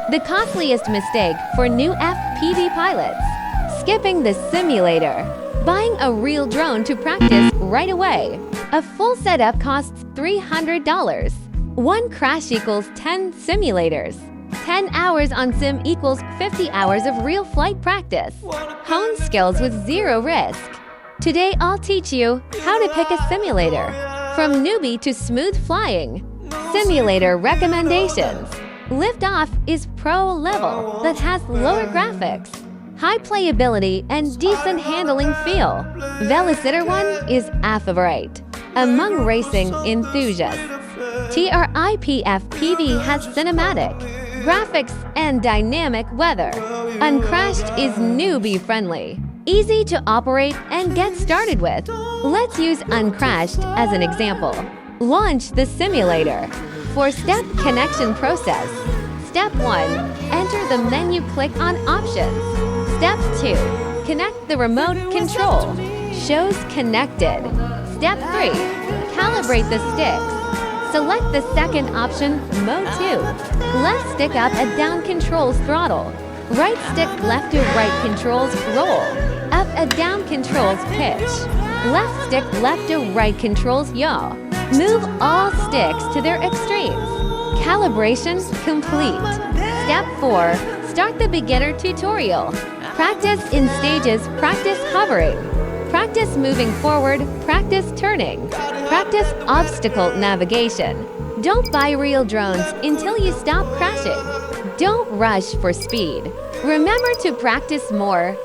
The costliest mistake for new FPV pilots: skipping the simulator. Buying a real drone to practice right away. A full setup costs $300. One crash equals 10 simulators. 10 hours on sim equals 50 hours of real flight practice. Hone skills with zero risk. Today I'll teach you how to pick a simulator. From newbie to smooth flying. Simulator recommendations. Liftoff is pro level that has lower graphics, high playability, and decent handling feel. Velocitor 1 is favorite among racing enthusiasts. TRIP FPV has cinematic graphics and dynamic weather. Uncrashed is newbie friendly, easy to operate and get started with. Let's use Uncrashed as an example. Launch the simulator. 4-step connection process. Step 1. Enter the menu, click on Options. Step 2. Connect the remote control. Shows connected. Step 3. Calibrate the sticks. Select the second option, Mode 2. Left stick up and down controls throttle. Right stick left to right controls roll. Up and down controls pitch. Left stick left to right controls yaw. Move all sticks to their extremes. Calibration complete. Step 4. Start the beginner tutorial. Practice in stages, practice hovering. Practice moving forward, practice turning. Practice obstacle navigation. Don't buy real drones until you stop crashing. Don't rush for speed. Remember to practice more